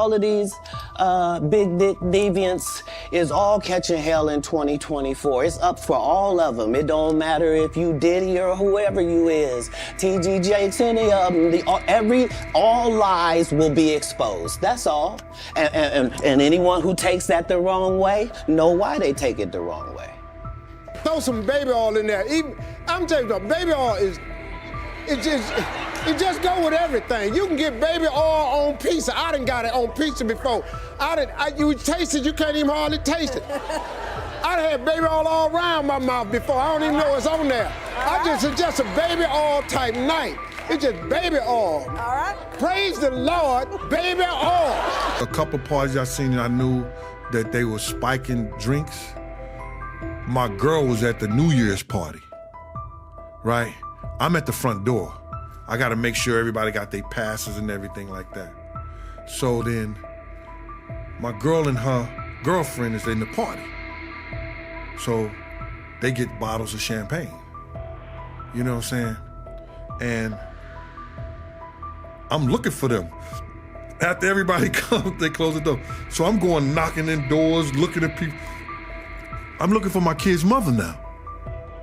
all of these big dick deviants is all catching hell in 2024. It's up for all of them. It don't matter if you Diddy or whoever you is. TG Jakes, any of them. All lies will be exposed. That's all. And anyone who takes that the wrong way, know why they take it the wrong way. Throw some baby oil in there. I'm telling you, baby oil it just go with everything. You can get baby oil on pizza. I done got it on pizza before. You taste it, you can't even hardly taste it. I done had baby oil all around my mouth before. I don't even know what's on there. It's just a baby oil type night. It's just baby oil. All right. Praise the Lord, baby oil. A couple parties I seen and I knew that they were spiking drinks. My girl was at the New Year's party, right? I'm at the front door. I gotta make sure everybody got their passes and everything like that. So then, my girl and her girlfriend is in the party. So they get bottles of champagne. You know what I'm saying? And I'm looking for them. After everybody comes, they close the door. So I'm going knocking in doors, looking at people. I'm looking for my kid's mother now.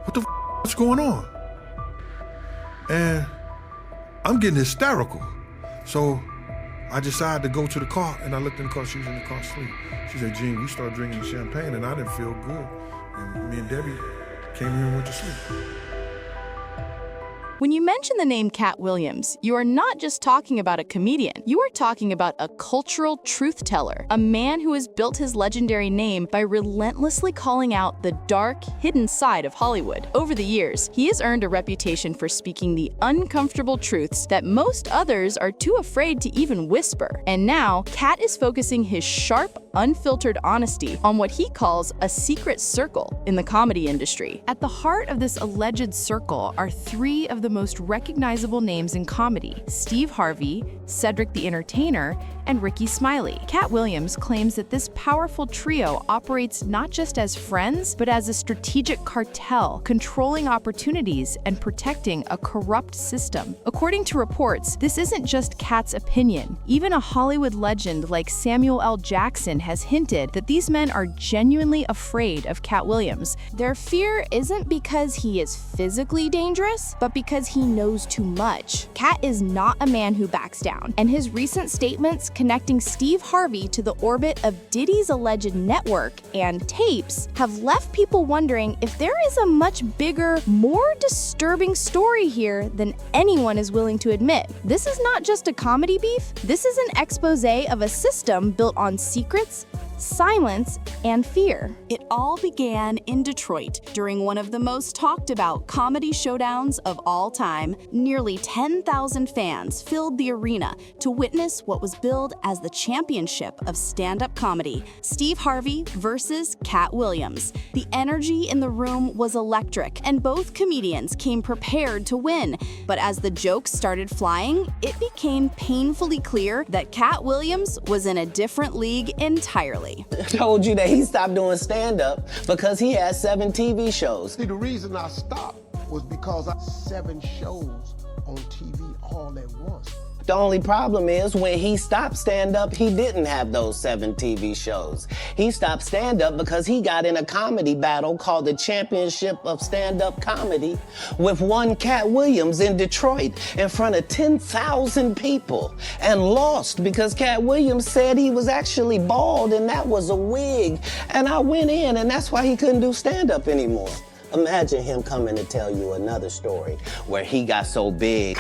What the what's going on? And I'm getting hysterical. So I decided to go to the car, and I looked in the car. She was in the car asleep. She said, Gene, we started drinking the champagne, and I didn't feel good. And me and Debbie came here and went to sleep. When you mention the name Katt Williams, you are not just talking about a comedian. You are talking about a cultural truth teller, a man who has built his legendary name by relentlessly calling out the dark, hidden side of Hollywood. Over the years, he has earned a reputation for speaking the uncomfortable truths that most others are too afraid to even whisper. And now, Katt is focusing his sharp, unfiltered honesty on what he calls a secret circle in the comedy industry. At the heart of this alleged circle are three of the most recognizable names in comedy: Steve Harvey, Cedric the Entertainer, and Ricky Smiley. Katt Williams claims that this powerful trio operates not just as friends, but as a strategic cartel, controlling opportunities and protecting a corrupt system. According to reports, this isn't just Katt's opinion. Even a Hollywood legend like Samuel L. Jackson has hinted that these men are genuinely afraid of Katt Williams. Their fear isn't because he is physically dangerous, but because he knows too much. Katt is not a man who backs down, and his recent statements connecting Steve Harvey to the orbit of Diddy's alleged network and tapes have left people wondering if there is a much bigger, more disturbing story here than anyone is willing to admit. This is not just a comedy beef, this is an expose of a system built on secrets, silence, and fear. It all began in Detroit during one of the most talked about comedy showdowns of all time. Nearly 10,000 fans filled the arena to witness what was billed as the championship of stand-up comedy, Steve Harvey versus Katt Williams. The energy in the room was electric, and both comedians came prepared to win. But as the jokes started flying, it became painfully clear that Katt Williams was in a different league entirely. Told you that he stopped doing stand-up because he had 7 TV shows. See, the reason I stopped was because I had 7 shows on TV all at once. The only problem is when he stopped stand-up, he didn't have those 7 TV shows. He stopped stand-up because he got in a comedy battle called the Championship of Stand-Up Comedy with one Katt Williams in Detroit in front of 10,000 people and lost because Katt Williams said he was actually bald and that was a wig. And I went in, and that's why he couldn't do stand-up anymore. Imagine him coming to tell you another story where he got so big.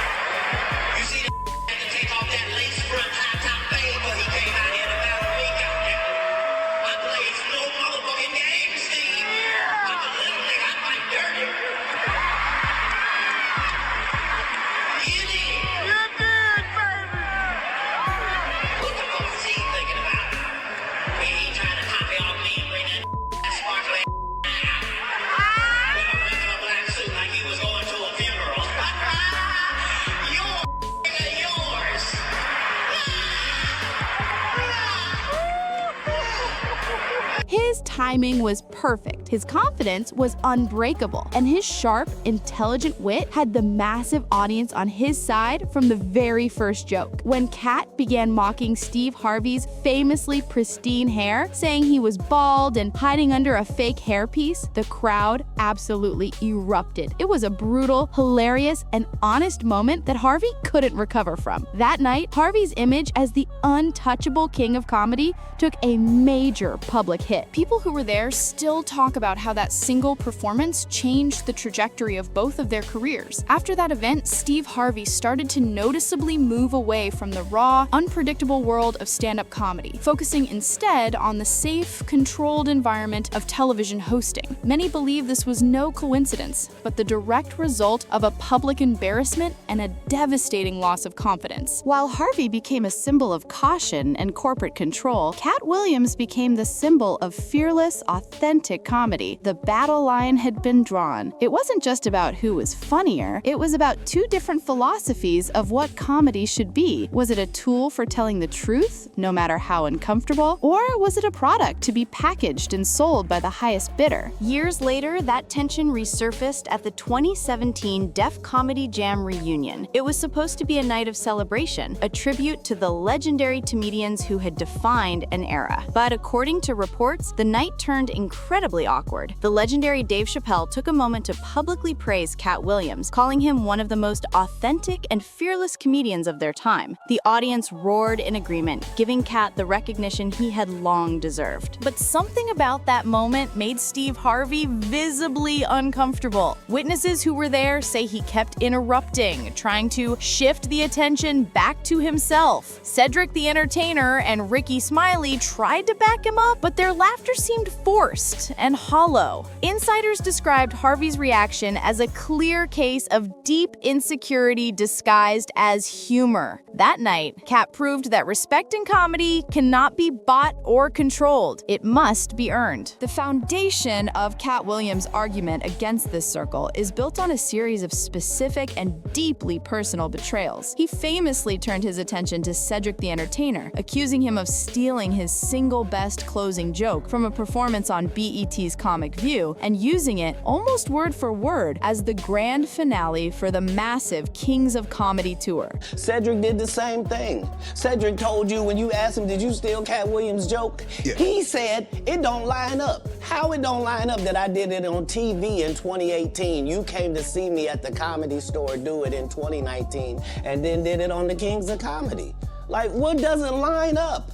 His timing was perfect, his confidence was unbreakable, and his sharp, intelligent wit had the massive audience on his side from the very first joke. When Katt began mocking Steve Harvey's famously pristine hair, saying he was bald and hiding under a fake hairpiece, the crowd absolutely erupted. It was a brutal, hilarious, and honest moment that Harvey couldn't recover from. That night, Harvey's image as the untouchable king of comedy took a major public hit. People who were there still talk about how that single performance changed the trajectory of both of their careers. After that event, Steve Harvey started to noticeably move away from the raw, unpredictable world of stand-up comedy, focusing instead on the safe, controlled environment of television hosting. Many believe this was no coincidence, but the direct result of a public embarrassment and a devastating loss of confidence. While Harvey became a symbol of caution and corporate control, Katt Williams became the symbol of fearless, authentic comedy. The battle line had been drawn. It wasn't just about who was funnier, it was about two different philosophies of what comedy should be. Was it a tool for telling the truth, no matter how uncomfortable, or was it a product to be packaged and sold by the highest bidder? Years later, that tension resurfaced at the 2017 Def Comedy Jam reunion. It was supposed to be a night of celebration, a tribute to the legendary comedians who had defined an era. But according to reports, the night turned incredibly awkward. The legendary Dave Chappelle took a moment to publicly praise Katt Williams, calling him one of the most authentic and fearless comedians of their time. The audience roared in agreement, giving Katt the recognition he had long deserved. But something about that moment made Steve Harvey visibly uncomfortable. Witnesses who were there say he kept interrupting, trying to shift the attention back to himself. Cedric the Entertainer and Ricky Smiley tried to back him up, but their laughter seemed forced and hollow. Insiders described Harvey's reaction as a clear case of deep insecurity disguised as humor. That night, Katt proved that respect in comedy cannot be bought or controlled. It must be earned. The foundation of Katt Williams' argument against this circle is built on a series of specific and deeply personal betrayals. He famously turned his attention to Cedric the Entertainer, accusing him of stealing his single best closing joke from a performance on BET's Comic View and using it almost word for word as the grand finale for the massive Kings of Comedy tour. Cedric did the same thing. Cedric told you when you asked him, did you steal Katt Williams' joke? Yeah. He said, it don't line up. How it don't line up that I did it on TV in 2018? You came to see me at the Comedy Store do it in 2019 and then did it on the Kings of Comedy. Like, what doesn't line up?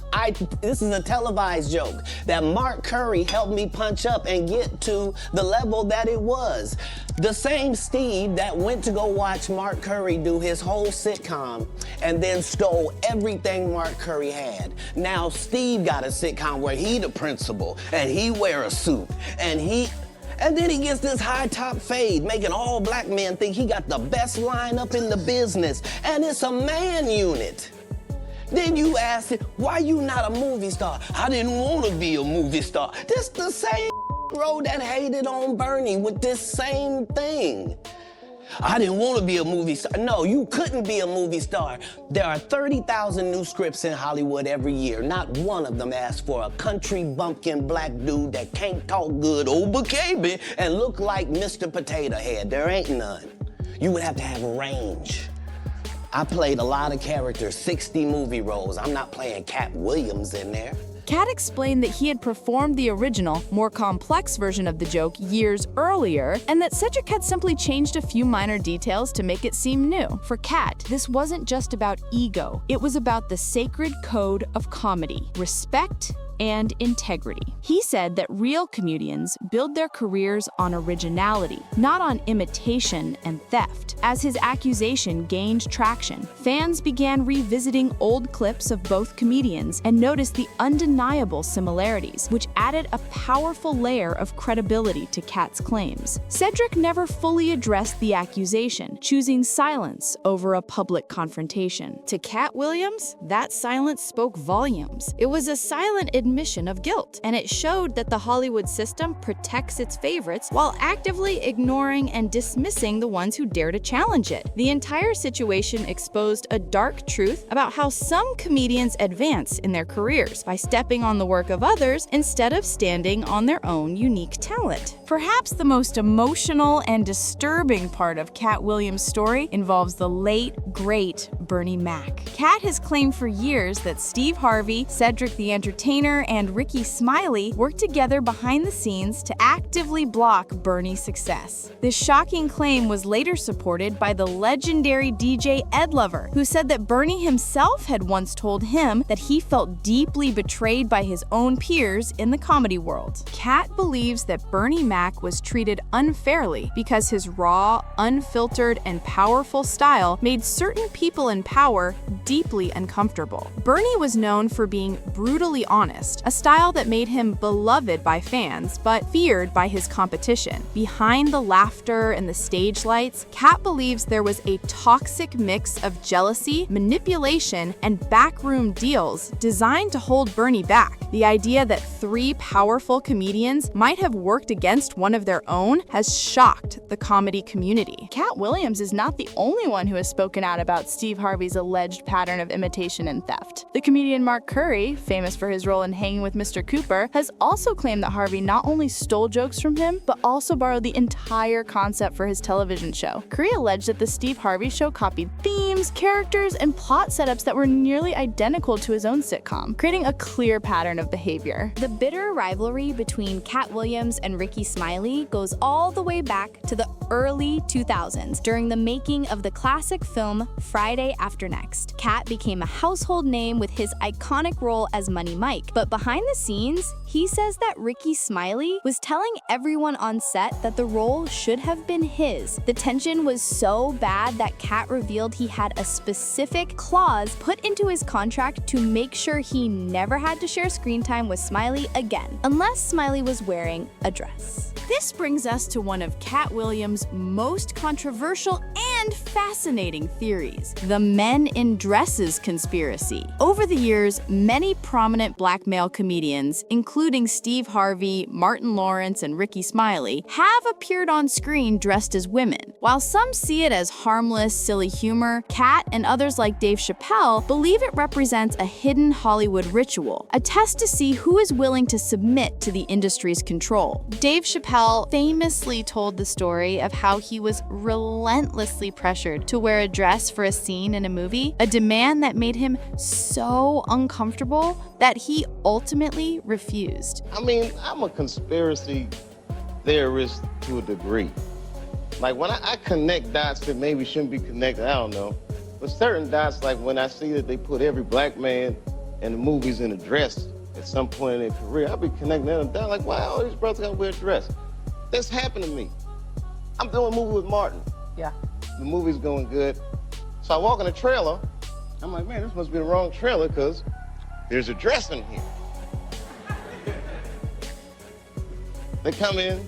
This is a televised joke that Mark Curry helped me punch up and get to the level that it was. The same Steve that went to go watch Mark Curry do his whole sitcom and then stole everything Mark Curry had. Now Steve got a sitcom where he the principal and he wear a suit and then he gets this high top fade, making all black men think he got the best lineup in the business, and it's a man unit. Then you ask him, why you not a movie star? I didn't want to be a movie star. This the same bro that hated on Bernie with this same thing. I didn't want to be a movie star. No, you couldn't be a movie star. There are 30,000 new scripts in Hollywood every year. Not one of them asks for a country bumpkin black dude that can't talk good, baby, and look like Mr. Potato Head. There ain't none. You would have to have range. I played a lot of characters, 60 movie roles. I'm not playing Katt Williams in there. Katt explained that he had performed the original, more complex version of the joke years earlier, and that Cedric had simply changed a few minor details to make it seem new. For Katt, this wasn't just about ego. It was about the sacred code of comedy: respect and integrity. He said that real comedians build their careers on originality, not on imitation and theft. As his accusation gained traction, fans began revisiting old clips of both comedians and noticed the undeniable similarities, which added a powerful layer of credibility to Katt's claims. Cedric never fully addressed the accusation, choosing silence over a public confrontation. To Katt Williams, that silence spoke volumes. It was a silent admission admission of guilt, and it showed that the Hollywood system protects its favorites while actively ignoring and dismissing the ones who dare to challenge it. The entire situation exposed a dark truth about how some comedians advance in their careers by stepping on the work of others instead of standing on their own unique talent. Perhaps the most emotional and disturbing part of Katt Williams' story involves the late, great Bernie Mac. Katt has claimed for years that Steve Harvey, Cedric the Entertainer, and Ricky Smiley worked together behind the scenes to actively block Bernie's success. This shocking claim was later supported by the legendary DJ Ed Lover, who said that Bernie himself had once told him that he felt deeply betrayed by his own peers in the comedy world. Katt believes that Bernie Mac was treated unfairly because his raw, unfiltered, and powerful style made certain people in power deeply uncomfortable. Bernie was known for being brutally honest, a style that made him beloved by fans but feared by his competition. Behind the laughter and the stage lights, Katt believes there was a toxic mix of jealousy, manipulation, and backroom deals designed to hold Bernie back. The idea that three powerful comedians might have worked against one of their own has shocked the comedy community. Katt Williams is not the only one who has spoken out about Steve Harvey's alleged pattern of imitation and theft. The comedian Mark Curry, famous for his role in Hanging with Mr. Cooper, has also claimed that Harvey not only stole jokes from him, but also borrowed the entire concept for his television show. Curry alleged that the Steve Harvey show copied themes, characters, and plot setups that were nearly identical to his own sitcom, creating a clear pattern of behavior. The bitter rivalry between Katt Williams and Ricky Smiley goes all the way back to the early 2000s during the making of the classic film Friday After Next. Katt became a household name with his iconic role as Money Mike, but behind the scenes, he says that Ricky Smiley was telling everyone on set that the role should have been his. The tension was so bad that Katt revealed he had a specific clause put into his contract to make sure he never had to share screen time with Smiley again, unless Smiley was wearing a dress. This brings us to one of Katt Williams' most controversial and fascinating theories, the men in dresses conspiracy. Over the years, many prominent black male comedians, including Steve Harvey, Martin Lawrence, and Ricky Smiley, have appeared on screen dressed as women. While some see it as harmless, silly humor, Katt and others like Dave Chappelle believe it represents a hidden Hollywood ritual, a test to see who is willing to submit to the industry's control. Dave Chappelle famously told the story of how he was relentlessly pressured to wear a dress for a scene in a movie, a demand that made him so uncomfortable that he ultimately refused. I mean, I'm a conspiracy theorist to a degree. Like when I connect dots that maybe shouldn't be connected, I don't know. But certain dots, like when I see that they put every black man in the movies in a dress at some point in their career, I'll be connecting them down like, wow, all these brothers gotta wear a dress. That's happened to me. I'm doing a movie with Martin. Yeah. The movie's going good. So I walk in the trailer. I'm like, man, this must be the wrong trailer because there's a dress in here. They come in.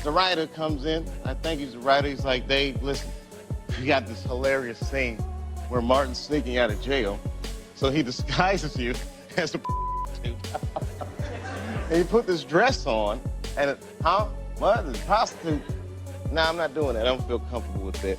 The writer comes in. I think he's the writer. He's like, Dave, listen, we got this hilarious scene where Martin's sneaking out of jail. So he disguises you as a prostitute. And he put this dress on. And what? The prostitute? Nah, I'm not doing that. I don't feel comfortable with that.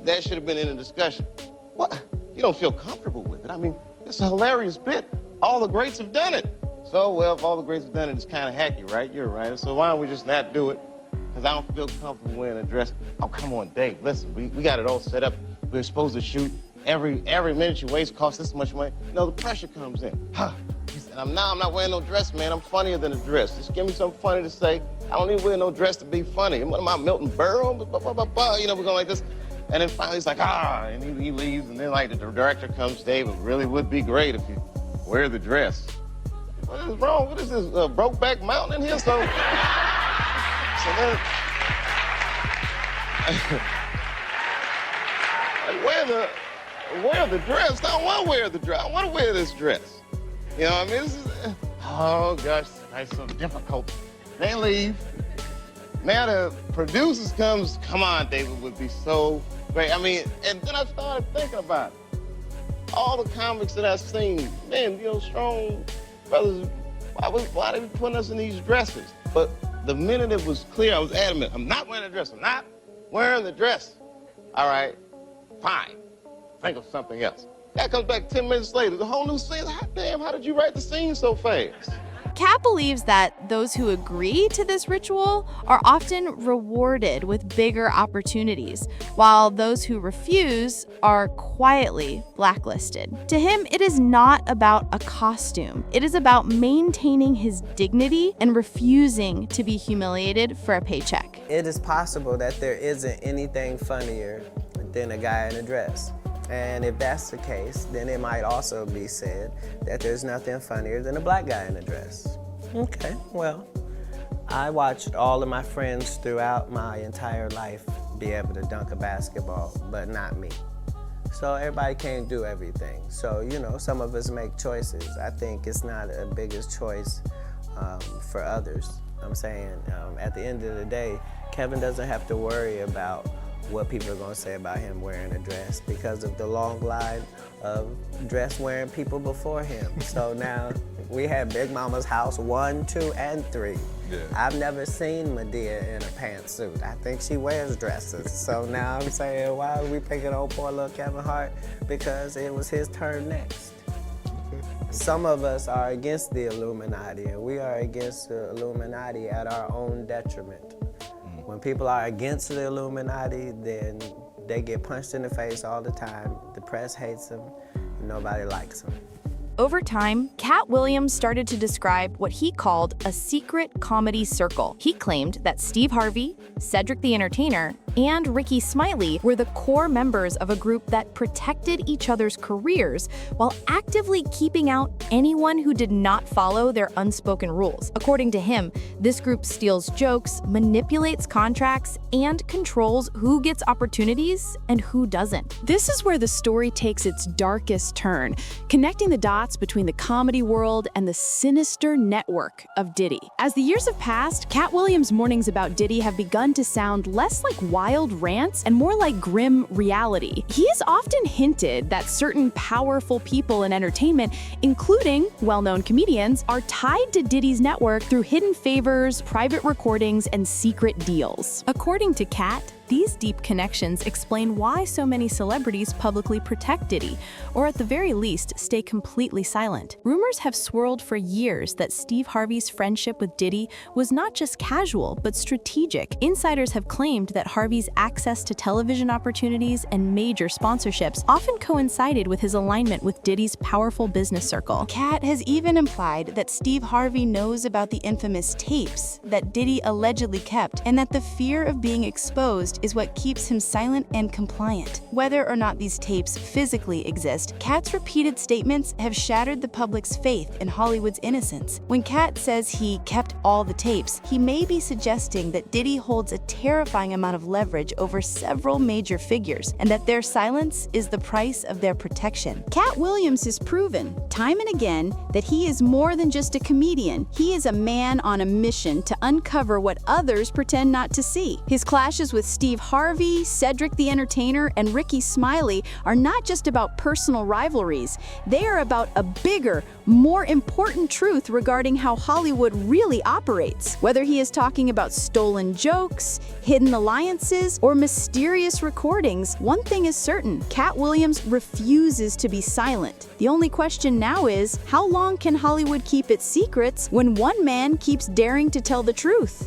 That should have been in the discussion. What? You don't feel comfortable with it? I mean, it's a hilarious bit. All the greats have done it. So, well, if all the greats have done it, it's kind of hacky, right? You're right. So why don't we just not do it? Because I don't feel comfortable wearing a dress. Oh, come on, Dave. Listen, we got it all set up. We're supposed to shoot. Every minute you waste costs this much money. No, the pressure comes in. He said, I'm not wearing no dress, man. I'm funnier than a dress. Just give me something funny to say. I don't need to wear no dress to be funny. What am I, Milton Berle? You know, we're going like this. And then finally he's like, and he leaves. And then like the director comes, Dave, it really would be great if you wear the dress. What is wrong? What is this, Brokeback Mountain in here? So then, wear the dress. I don't want to wear the dress. I want to wear this dress. You know what I mean? This is, oh gosh, that's so difficult. They leave. Now the producers comes, come on, David would be so great. I mean, and then I started thinking about it. All the comics that I've seen, man, you know, strong brothers, why they be putting us in these dresses? But the minute it was clear, I was adamant, I'm not wearing a dress, I'm not wearing the dress. All right, fine, think of something else. That comes back 10 minutes later, the whole new scene. Hot damn, how did you write the scene so fast? Katt believes that those who agree to this ritual are often rewarded with bigger opportunities, while those who refuse are quietly blacklisted. To him, it is not about a costume. It is about maintaining his dignity and refusing to be humiliated for a paycheck. It is possible that there isn't anything funnier than a guy in a dress. And if that's the case, then it might also be said that there's nothing funnier than a black guy in a dress. Okay, well, I watched all of my friends throughout my entire life be able to dunk a basketball, but not me. So everybody can't do everything. So, you know, some of us make choices. I think it's not a biggest choice for others. I'm saying at the end of the day, Kevin doesn't have to worry about what people are gonna say about him wearing a dress because of the long line of dress-wearing people before him. So now we had Big Mama's house 1, 2, and 3. Yeah. I've never seen Medea in a pantsuit. I think she wears dresses. So now I'm saying, why are we picking on poor little Kevin Hart? Because it was his turn next. Some of us are against the Illuminati, and we are against the Illuminati at our own detriment. When people are against the Illuminati, then they get punched in the face all the time. The press hates them, and nobody likes them. Over time, Katt Williams started to describe what he called a secret comedy circle. He claimed that Steve Harvey, Cedric the Entertainer, and Ricky Smiley were the core members of a group that protected each other's careers while actively keeping out anyone who did not follow their unspoken rules. According to him, this group steals jokes, manipulates contracts, and controls who gets opportunities and who doesn't. This is where the story takes its darkest turn, connecting the dots between the comedy world and the sinister network of Diddy. As the years have passed, Katt Williams' mornings about Diddy have begun to sound less like wild rants and more like grim reality. He has often hinted that certain powerful people in entertainment, including well-known comedians, are tied to Diddy's network through hidden favors, private recordings, and secret deals. According to Katt, these deep connections explain why so many celebrities publicly protect Diddy, or at the very least, stay completely silent. Rumors have swirled for years that Steve Harvey's friendship with Diddy was not just casual, but strategic. Insiders have claimed that Harvey's access to television opportunities and major sponsorships often coincided with his alignment with Diddy's powerful business circle. Katt has even implied that Steve Harvey knows about the infamous tapes that Diddy allegedly kept, and that the fear of being exposed is what keeps him silent and compliant. Whether or not these tapes physically exist, Katt's repeated statements have shattered the public's faith in Hollywood's innocence. When Katt says he kept all the tapes, he may be suggesting that Diddy holds a terrifying amount of leverage over several major figures, and that their silence is the price of their protection. Katt Williams has proven, time and again, that he is more than just a comedian. He is a man on a mission to uncover what others pretend not to see. His clashes with Steve Harvey, Cedric the Entertainer, and Ricky Smiley are not just about personal rivalries. They are about a bigger, more important truth regarding how Hollywood really operates. Whether he is talking about stolen jokes, hidden alliances, or mysterious recordings, one thing is certain: Katt Williams refuses to be silent. The only question now is, how long can Hollywood keep its secrets when one man keeps daring to tell the truth?